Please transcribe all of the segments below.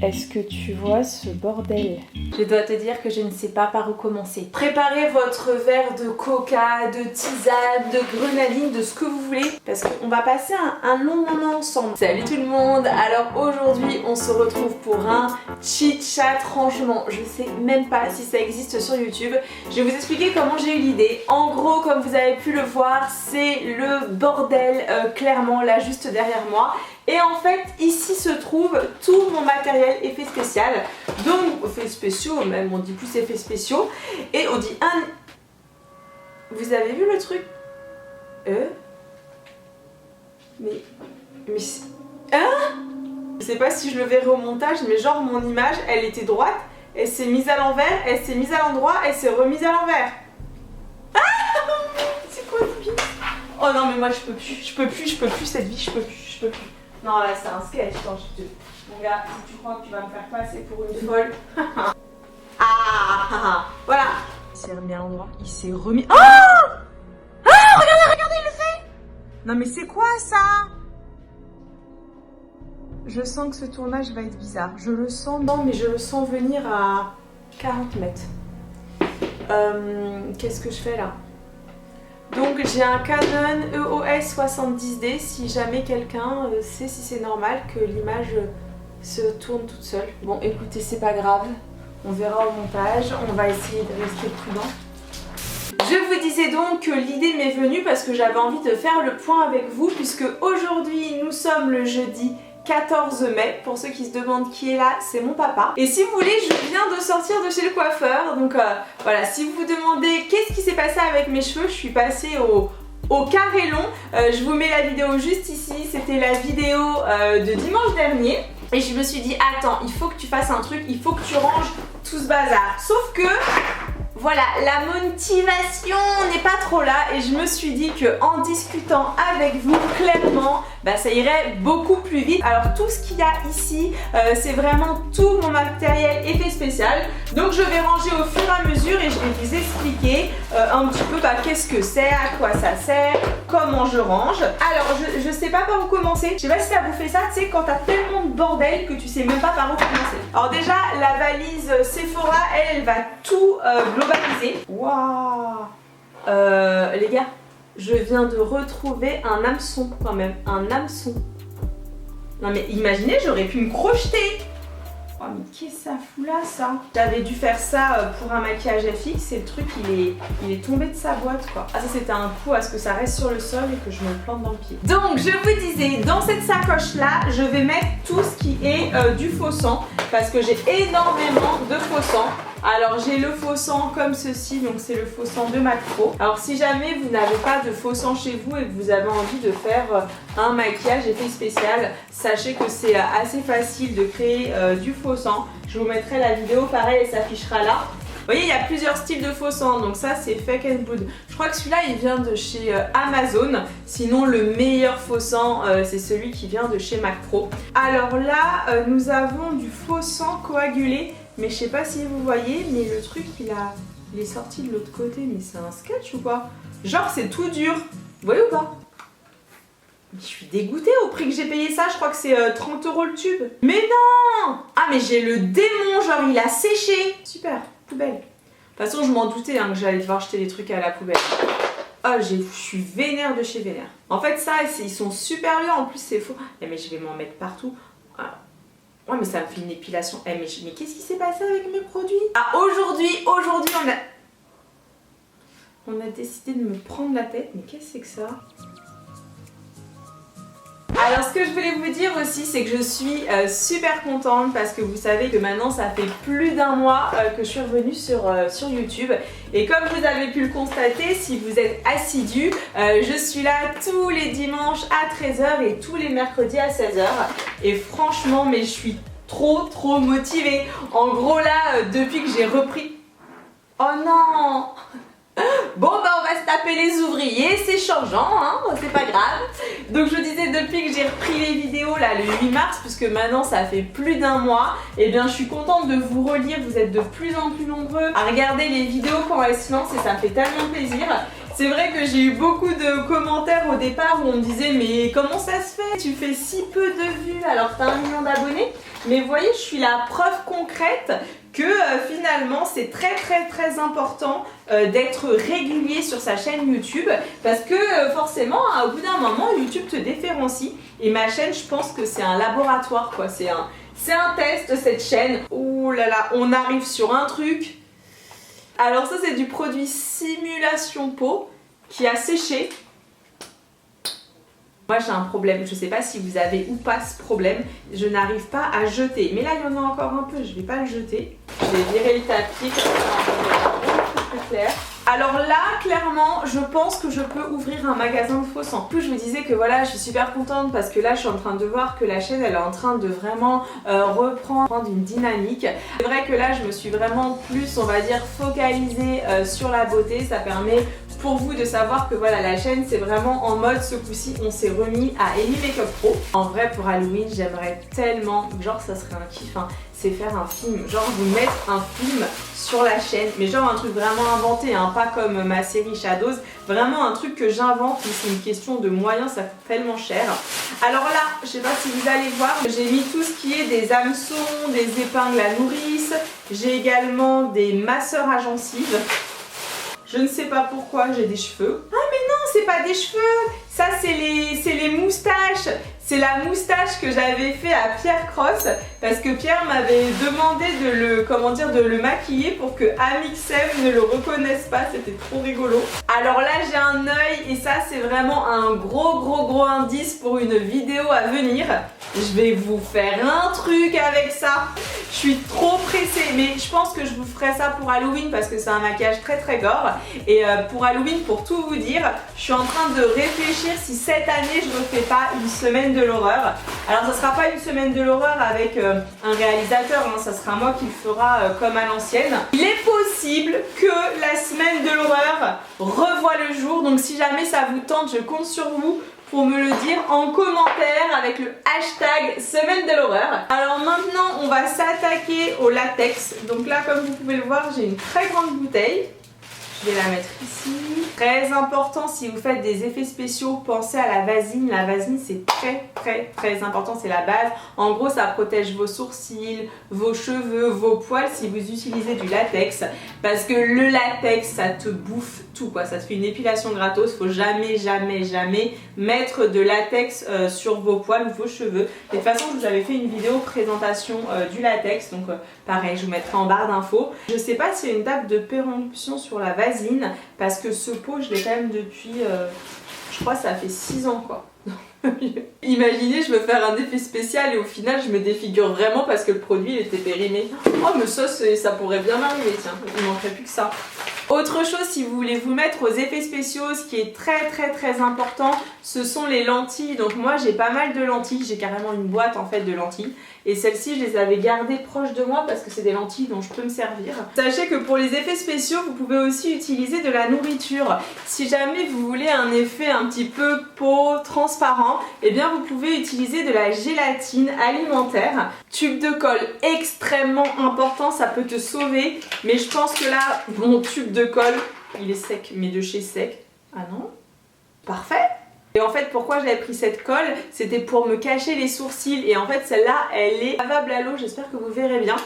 Est-ce que tu vois ce bordel? Je dois te dire que je ne sais pas par où commencer. Préparez votre verre de coca, de tisane, de grenadine, de ce que vous voulez, parce qu'on va passer un long moment ensemble. Salut tout le monde. Alors aujourd'hui on se retrouve pour un chit chat. Franchement je sais même pas si ça existe sur YouTube. Je vais vous expliquer comment j'ai eu l'idée. En gros, comme vous avez pu le voir, c'est le bordel clairement là juste derrière moi. Et en fait, ici se trouve tout mon matériel effets spécial. Donc, effets spéciaux, même on dit plus effets spéciaux. Et on dit un... Vous avez vu le truc? Mais... Hein? Je sais pas si je le verrai au montage, mais genre mon image, elle était droite, elle s'est mise à l'envers, elle s'est mise à l'endroit, elle s'est remise à l'envers. Ah! C'est quoi ce bide? Oh non mais moi je peux plus cette vie, je peux plus. Non là c'est un sketch, attends, mon gars, si tu crois que tu vas me faire passer pour une folle. Voilà. Il s'est remis à l'endroit, il s'est remis... Regardez, il le fait. Non mais c'est quoi ça? Je sens que ce tournage va être bizarre, je le sens, non mais je le sens venir à 40 mètres. Qu'est-ce que je fais là? Donc j'ai un Canon EOS 70D, si jamais quelqu'un sait si c'est normal que l'image se tourne toute seule. Bon écoutez, c'est pas grave, on verra au montage, on va essayer de rester prudent. Je vous disais donc que l'idée m'est venue parce que j'avais envie de faire le point avec vous, puisque aujourd'hui nous sommes le jeudi 14 mai, pour ceux qui se demandent qui est là, c'est mon papa. Et si vous voulez, je viens de sortir de chez le coiffeur, donc voilà, si vous vous demandez qu'est-ce qui s'est passé avec mes cheveux, je suis passée au carré long. Je vous mets la vidéo juste ici, c'était la vidéo de dimanche dernier. Et je me suis dit, attends, il faut que tu fasses un truc, il faut que tu ranges tout ce bazar. Sauf que... voilà, la motivation n'est pas trop là et je me suis dit que en discutant avec vous, clairement, bah, ça irait beaucoup plus vite. Alors tout ce qu'il y a ici, c'est vraiment tout mon matériel effet spécial. Donc je vais ranger au fur et à mesure et je vais vous expliquer un petit peu qu'est-ce que c'est, à quoi ça sert, comment je range. Alors je sais pas par où commencer. Je sais pas si ça vous fait ça, tu sais, quand t'as tellement de bordel que tu sais même pas par où commencer. Alors déjà, la valise Sephora, elle va tout globaliser. Waouh! Les gars, je viens de retrouver un hameçon quand même, un hameçon. Non mais imaginez, j'aurais pu me crocheter. Oh mais qu'est-ce que ça fout là ça? J'avais dû faire ça pour un maquillage FX et le truc il est tombé de sa boîte quoi. Ah ça c'était un coup à ce que ça reste sur le sol et que je me plante dans le pied. Donc je vous disais, dans cette sacoche là, je vais mettre tout ce qui est du faux sang parce que j'ai énormément de faux sang. Alors j'ai le faux sang comme ceci, donc c'est le faux sang de MAC Pro. Alors si jamais vous n'avez pas de faux sang chez vous et que vous avez envie de faire un maquillage effet spécial, sachez que c'est assez facile de créer du faux sang. Je vous mettrai la vidéo, pareil, elle s'affichera là. Vous voyez, il y a plusieurs styles de faux sang, donc ça c'est Fake and Good. Je crois que celui-là il vient de chez Amazon, sinon le meilleur faux sang c'est celui qui vient de chez MAC Pro. Alors là, nous avons du faux sang coagulé. Mais je sais pas si vous voyez, mais le truc il est sorti de l'autre côté, mais c'est un sketch ou quoi? Genre c'est tout dur, vous voyez ou pas? Mais je suis dégoûtée au prix que j'ai payé ça, je crois que c'est 30 € le tube. Mais non! Ah mais j'ai le démon, genre il a séché. Super, poubelle. De toute façon je m'en doutais hein, que j'allais devoir jeter des trucs à la poubelle. Ah je suis vénère de chez vénère. En fait ça, ils sont super bien, en plus c'est faux. Mais je vais m'en mettre partout. Ah. Ouais mais ça me fait une épilation. Mais qu'est-ce qui s'est passé avec mes produits? Ah aujourd'hui on a décidé de me prendre la tête. Mais qu'est-ce que c'est que ça? Alors ce que je voulais vous dire aussi, c'est que je suis super contente parce que vous savez que maintenant ça fait plus d'un mois que je suis revenue sur YouTube. Et comme vous avez pu le constater, si vous êtes assidus, je suis là tous les dimanches à 13 h et tous les mercredis à 16 h. Et franchement, mais je suis trop motivée. En gros là, depuis que j'ai repris... Oh non! Bon bah on va se taper les ouvriers, c'est changeant hein, c'est pas grave. Donc je vous disais, depuis que j'ai repris les vidéos là le 8 mars, puisque maintenant ça fait plus d'un mois, et bien je suis contente de vous relire, vous êtes de plus en plus nombreux à regarder les vidéos quand elles se lancent et ça me fait tellement plaisir. C'est vrai que j'ai eu beaucoup de commentaires au départ où on me disait mais comment ça se fait? Tu fais si peu de vues alors que t'as 1 million d'abonnés. Mais vous voyez, je suis la preuve concrète que finalement c'est très important d'être régulier sur sa chaîne YouTube parce que forcément au bout d'un moment YouTube te différencie et ma chaîne je pense que c'est un laboratoire quoi, c'est un test cette chaîne. Ouh là là, on arrive sur un truc. Alors ça c'est du produit Simulation Peau qui a séché. Moi j'ai un problème, je sais pas si vous avez ou pas ce problème, je n'arrive pas à jeter. Mais là il y en a encore un peu, je vais pas le jeter. Je vais virer le tapis comme ça, plus clair. Alors là, clairement, je pense que je peux ouvrir un magasin de faux sang. En plus, je vous disais que voilà, je suis super contente parce que là, je suis en train de voir que la chaîne, elle est en train de vraiment reprendre une dynamique. C'est vrai que là, je me suis vraiment plus, on va dire, focalisée sur la beauté. Ça permet pour vous de savoir que voilà, la chaîne, c'est vraiment en mode, ce coup-ci, on s'est remis à Ellie Makeup Pro. En vrai, pour Halloween, j'aimerais tellement, genre, ça serait un kiff, hein, c'est faire un film, genre vous mettre un film sur la chaîne, mais genre un truc vraiment inventé, hein, pas comme ma série Shadows, vraiment un truc que j'invente, mais c'est une question de moyens, ça coûte tellement cher. Alors là, je sais pas si vous allez voir, j'ai mis tout ce qui est des hameçons, des épingles à nourrice, j'ai également des masseurs à gencives. Je ne sais pas pourquoi j'ai des cheveux. Ah mais non, c'est pas des cheveux, ça c'est les moustaches. C'est la moustache que j'avais fait à Pierre Cross parce que Pierre m'avait demandé de le maquiller pour que Amixem ne le reconnaisse pas, c'était trop rigolo. Alors là j'ai un œil et ça c'est vraiment un gros indice pour une vidéo à venir. Je vais vous faire un truc avec ça. Je suis trop pressée, mais je pense que je vous ferai ça pour Halloween parce que c'est un maquillage très gore. Et pour Halloween, pour tout vous dire, je suis en train de réfléchir si cette année je ne refais pas une semaine de l'horreur. Alors ça sera pas une semaine de l'horreur avec un réalisateur, hein, ça sera moi qui le fera comme à l'ancienne. Il est possible que la semaine de l'horreur revoie le jour, donc si jamais ça vous tente, je compte sur vous pour me le dire en commentaire avec le hashtag semaine de l'horreur. Alors maintenant on va s'attaquer au latex. Donc là comme vous pouvez le voir j'ai une très grande bouteille. Je vais la mettre ici. Très important, si vous faites des effets spéciaux, pensez à la vasine. La vasine c'est très important, c'est la base. En gros ça protège vos sourcils, vos cheveux, vos poils si vous utilisez du latex. Parce que le latex ça te bouffe tout quoi, ça te fait une épilation gratos. Faut jamais mettre de latex sur vos poils ou vos cheveux. De toute façon je vous avais fait une vidéo présentation du latex, donc pareil je vous mettrai en barre d'infos. Je sais pas s'il y a une date de péremption sur la vasine parce que ce pot je l'ai quand même depuis je crois ça fait 6 ans quoi. Imaginez je veux faire un effet spécial et au final je me défigure vraiment parce que le produit il était périmé. Oh mais ça pourrait bien m'arriver tiens, il manquerait plus que ça. Autre chose, si vous voulez vous mettre aux effets spéciaux, ce qui est très important, ce sont les lentilles. Donc moi j'ai pas mal de lentilles, j'ai carrément une boîte en fait de lentilles. Et celles-ci je les avais gardées proches de moi parce que c'est des lentilles dont je peux me servir. Sachez que pour les effets spéciaux, vous pouvez aussi utiliser de la nourriture. Si jamais vous voulez un effet un petit peu peau transparent, eh bien vous pouvez utiliser de la gélatine alimentaire. Tube de colle extrêmement important, ça peut te sauver. Mais je pense que là, mon tube de colle, il est sec, mais de chez sec. Ah non? Parfait! Et en fait, pourquoi j'avais pris cette colle? C'était pour me cacher les sourcils. Et en fait, celle-là, elle est lavable à l'eau. J'espère que vous verrez bien.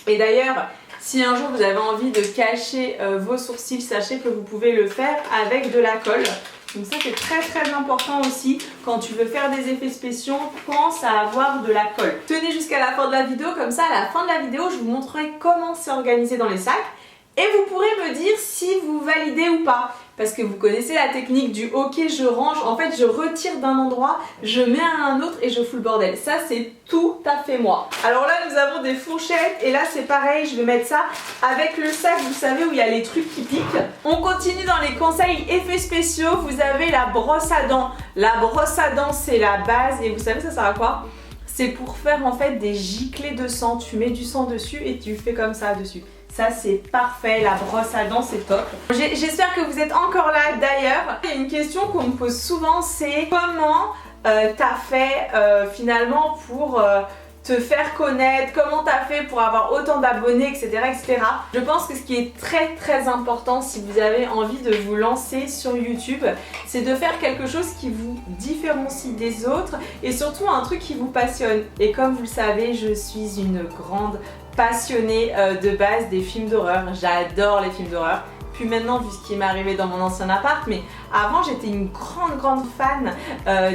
Et d'ailleurs, si un jour vous avez envie de cacher vos sourcils, sachez que vous pouvez le faire avec de la colle. Donc ça c'est très important aussi, quand tu veux faire des effets spéciaux, pense à avoir de la colle. Tenez jusqu'à la fin de la vidéo, comme ça à la fin de la vidéo je vous montrerai comment c'est organisé dans les sacs. Et vous pourrez me dire si vous validez ou pas. Parce que vous connaissez la technique du ok je range, en fait je retire d'un endroit, je mets à un autre et je fous le bordel. Ça c'est tout à fait moi. Alors là nous avons des fourchettes et là c'est pareil, je vais mettre ça avec le sac, vous savez où il y a les trucs qui piquent. On continue dans les conseils effets spéciaux, vous avez la brosse à dents. La brosse à dents c'est la base et vous savez ça sert à quoi? C'est pour faire en fait des giclées de sang, tu mets du sang dessus et tu fais comme ça dessus. Ça c'est parfait, la brosse à dents c'est top. J'espère que vous êtes encore là d'ailleurs. Il y a une question qu'on me pose souvent, c'est comment t'as fait finalement pour te faire connaître, comment t'as fait pour avoir autant d'abonnés, etc., etc. Je pense que ce qui est très très important si vous avez envie de vous lancer sur YouTube, c'est de faire quelque chose qui vous différencie des autres et surtout un truc qui vous passionne. Et comme vous le savez, je suis une grande passionnée de base des films d'horreur. J'adore les films d'horreur. Puis maintenant, vu ce qui m'est arrivé dans mon ancien appart, mais avant j'étais une grande fan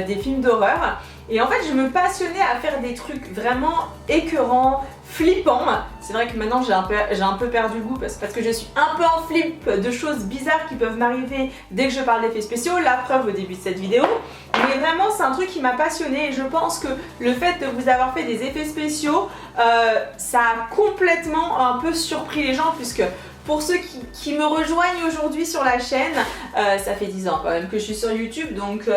des films d'horreur. Et en fait, je me passionnais à faire des trucs vraiment écœurants, flippants. C'est vrai que maintenant j'ai un peu perdu le goût parce que je suis un peu en flip de choses bizarres qui peuvent m'arriver dès que je parle d'effets spéciaux. La preuve au début de cette vidéo. Mais vraiment, c'est un truc qui m'a passionnée et je pense que le fait de vous avoir fait des effets spéciaux, ça a complètement un peu surpris les gens puisque pour ceux qui me rejoignent aujourd'hui sur la chaîne, ça fait 10 ans quand même que je suis sur YouTube, donc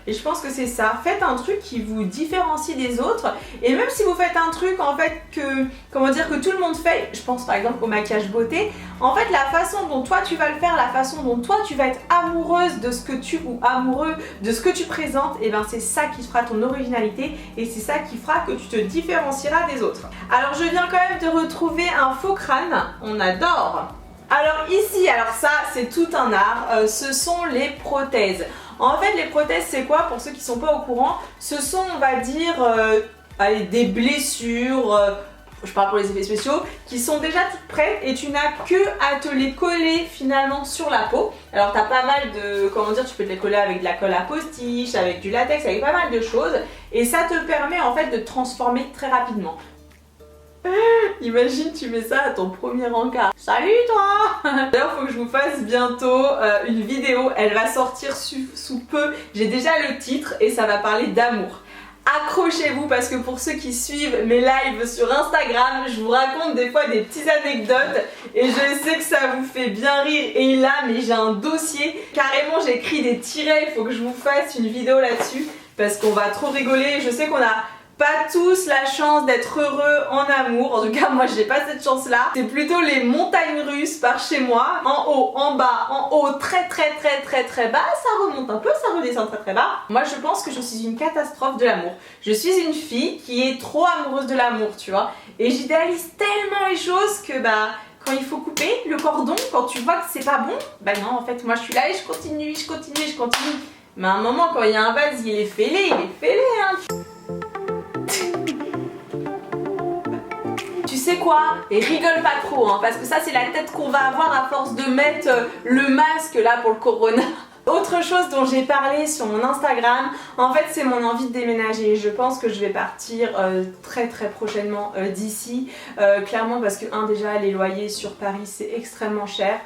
et je pense que c'est ça. Faites un truc qui vous différencie des autres, et même si vous faites un truc en fait que tout le monde fait, je pense par exemple au maquillage beauté, en fait la façon dont toi tu vas le faire, la façon dont toi tu vas être amoureuse de ce que tu ou amoureux de ce que tu présentes, et ben c'est ça qui fera ton originalité et c'est ça qui fera que tu te différencieras des autres. Alors je viens quand même de retrouver un faux crâne, on adore. Alors ici, alors ça c'est tout un art, ce sont les prothèses. En fait les prothèses c'est quoi pour ceux qui sont pas au courant? Ce sont on va dire des blessures, je parle pour les effets spéciaux, qui sont déjà toutes prêtes et tu n'as que à te les coller finalement sur la peau. Alors t'as pas mal de, tu peux te les coller avec de la colle à postiche, avec du latex, avec pas mal de choses et ça te permet en fait de te transformer très rapidement. Imagine tu mets ça à ton premier encart. Salut toi. D'ailleurs faut que je vous fasse bientôt une vidéo, elle va sortir sous peu. J'ai déjà le titre et ça va parler d'amour. Accrochez-vous parce que pour ceux qui suivent mes lives sur Instagram, je vous raconte des fois des petites anecdotes et je sais que ça vous fait bien rire. Et là, mais j'ai un dossier, carrément j'ai écrit des tirets, il faut que je vous fasse une vidéo là-dessus parce qu'on va trop rigoler. Je sais qu'on a pas tous la chance d'être heureux en amour, en tout cas moi j'ai pas cette chance là. C'est plutôt les montagnes russes par chez moi, en haut, en bas, en haut, très bas, ça remonte un peu, ça redescend très bas. Moi je pense que je suis une catastrophe de l'amour. Je suis une fille qui est trop amoureuse de l'amour, tu vois, et j'idéalise tellement les choses que quand il faut couper le cordon, quand tu vois que c'est pas bon, non en fait moi je suis là et je continue. Mais à un moment quand il y a un vase il est fêlé hein. Tu sais quoi? Et rigole pas trop hein, parce que ça c'est la tête qu'on va avoir à force de mettre le masque là pour le corona. Autre chose dont j'ai parlé sur mon Instagram, en fait c'est mon envie de déménager. Je pense que je vais partir très prochainement d'ici, clairement parce que déjà les loyers sur Paris c'est extrêmement cher.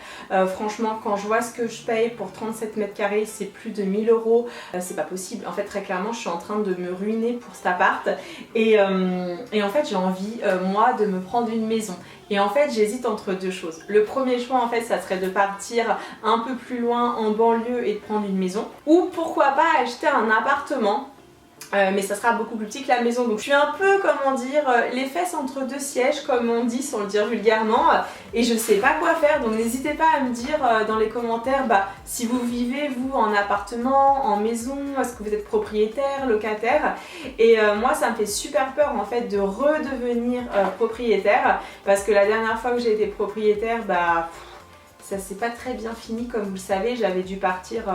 Franchement quand je vois ce que je paye pour 37 mètres carrés c'est plus de 1000 €, c'est pas possible. En fait très clairement je suis en train de me ruiner pour cet appart et en fait j'ai envie moi de me prendre une maison. Et en fait j'hésite entre deux choses. Le premier choix en fait ça serait de partir un peu plus loin en banlieue et de prendre une maison. Ou pourquoi pas acheter un appartement. Mais ça sera beaucoup plus petit que la maison. Donc je suis un peu, les fesses entre deux sièges comme on dit sans le dire vulgairement. Et je sais pas quoi faire. Donc n'hésitez pas à me dire dans les commentaires si vous vivez vous en appartement, en maison, est-ce que vous êtes propriétaire, locataire. Et moi ça me fait super peur en fait de redevenir propriétaire. Parce que la dernière fois que j'ai été propriétaire, ça s'est pas très bien fini comme vous le savez. J'avais dû partir...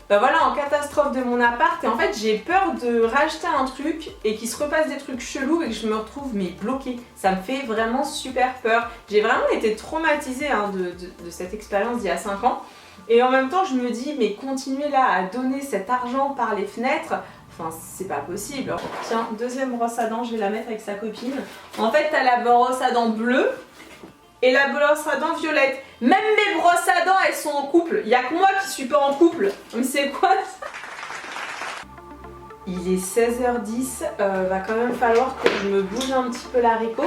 voilà, en catastrophe de mon appart et en fait j'ai peur de racheter un truc et qu'il se repasse des trucs chelous et que je me retrouve bloquée. Ça me fait vraiment super peur. J'ai vraiment été traumatisée de cette expérience d'il y a 5 ans et en même temps je me dis mais continuer là à donner cet argent par les fenêtres, enfin c'est pas possible. Tiens, deuxième brosse à dents, je vais la mettre avec sa copine. En fait t'as la brosse à dents bleue et la brosse à dents violette. Même mes brosses à dents elles sont en couple. Il n'y a que moi qui suis pas en couple. Mais c'est quoi ça? Il est 16h10. Va quand même falloir que je me bouge un petit peu l'haricot.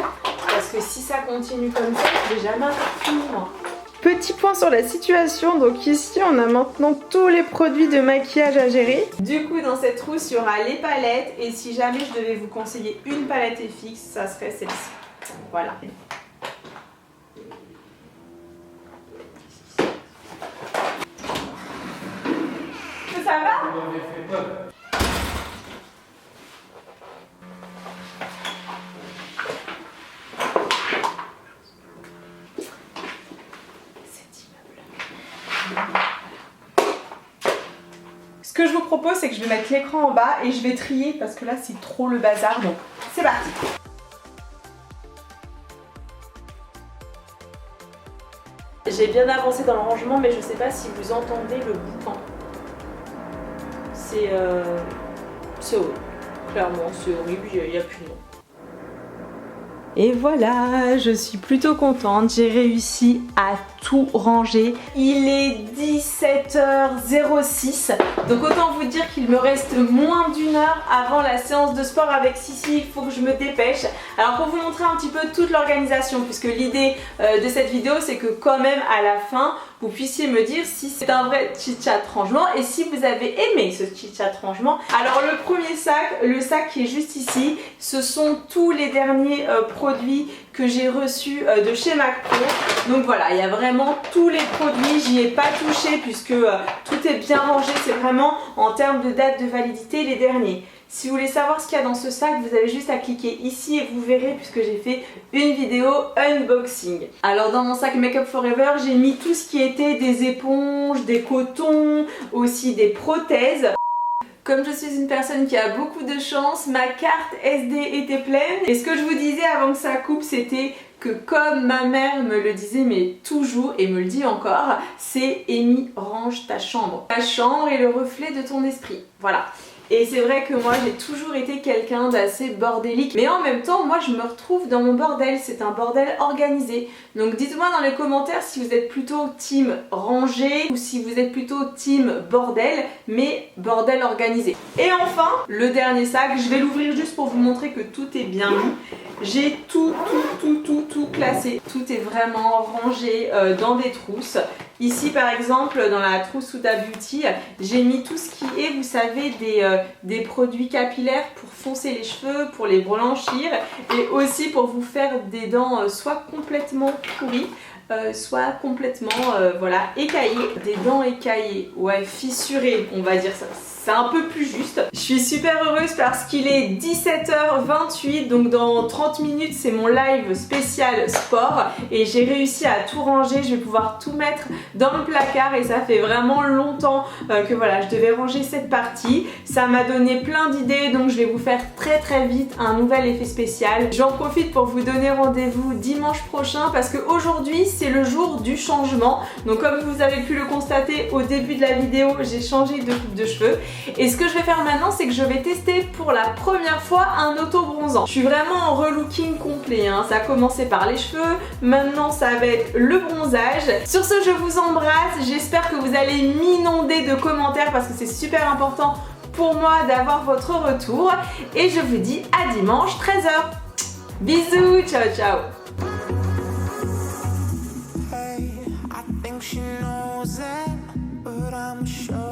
Parce que si ça continue comme ça, je vais jamais fini moi. Petit point sur la situation, donc ici on a maintenant tous les produits de maquillage à gérer. Du coup dans cette trousse il y aura les palettes et si jamais je devais vous conseiller une palette FX, ça serait celle-ci. Voilà. Ça va? propose, c'est que je vais mettre l'écran en bas et je vais trier parce que là c'est trop le bazar, donc c'est parti. J'ai bien avancé dans le rangement, mais je sais pas si vous entendez le boucan. C'est horrible. Clairement, c'est horrible, il n'y a plus de nom. Et voilà, je suis plutôt contente, j'ai réussi à tout ranger. Il est 17h06, donc autant vous dire qu'il me reste moins d'une heure avant la séance de sport avec Sissi, il faut que je me dépêche. Alors pour vous montrer un petit peu toute l'organisation, puisque l'idée de cette vidéo c'est que quand même à la fin, vous puissiez me dire si c'est un vrai chit-chat rangement et si vous avez aimé ce chit-chat rangement. Alors le premier sac, le sac qui est juste ici, ce sont tous les derniers produits que j'ai reçus de chez MacPro. Donc voilà, il y a vraiment tous les produits, j'y ai pas touché puisque tout est bien rangé, c'est vraiment en termes de date de validité les derniers. Si vous voulez savoir ce qu'il y a dans ce sac, vous avez juste à cliquer ici et vous verrez puisque j'ai fait une vidéo unboxing. Alors dans mon sac Make Up For Ever, j'ai mis tout ce qui était des éponges, des cotons, aussi des prothèses. Comme je suis une personne qui a beaucoup de chance, ma carte SD était pleine. Et ce que je vous disais avant que ça coupe, c'était que comme ma mère me le disait, mais toujours, et me le dit encore, c'est Amy, range ta chambre. Ta chambre est le reflet de ton esprit. Voilà. Et c'est vrai que moi j'ai toujours été quelqu'un d'assez bordélique, mais en même temps moi je me retrouve dans mon bordel, c'est un bordel organisé. Donc dites-moi dans les commentaires si vous êtes plutôt team rangé ou si vous êtes plutôt team bordel, mais bordel organisé. Et enfin, le dernier sac, je vais l'ouvrir juste pour vous montrer que tout est bien mis. J'ai tout classé, tout est vraiment rangé dans des trousses. Ici par exemple dans la trousse Huda Beauty, j'ai mis tout ce qui est, vous savez, des produits capillaires pour foncer les cheveux, pour les blanchir et aussi pour vous faire des dents soit complètement pourries, soit complètement voilà, écaillées. Des dents écaillées, ouais, fissurées, on va dire ça. C'est un peu plus juste. Je suis super heureuse parce qu'il est 17h28, donc dans 30 minutes c'est mon live spécial sport et j'ai réussi à tout ranger, je vais pouvoir tout mettre dans le placard et ça fait vraiment longtemps que voilà, je devais ranger cette partie. Ça m'a donné plein d'idées, donc je vais vous faire très vite un nouvel effet spécial. J'en profite pour vous donner rendez-vous dimanche prochain parce qu'aujourd'hui c'est le jour du changement. Donc comme vous avez pu le constater au début de la vidéo, j'ai changé de coupe de cheveux. Et ce que je vais faire maintenant, c'est que je vais tester pour la première fois un auto-bronzant. Je suis vraiment en relooking complet, hein. Ça a commencé par les cheveux, maintenant ça va être le bronzage. Sur ce, je vous embrasse, j'espère que vous allez m'inonder de commentaires parce que c'est super important pour moi d'avoir votre retour. Et je vous dis à dimanche 13h. Bisous, ciao ciao. Hey, I think she knows it, but I'm sure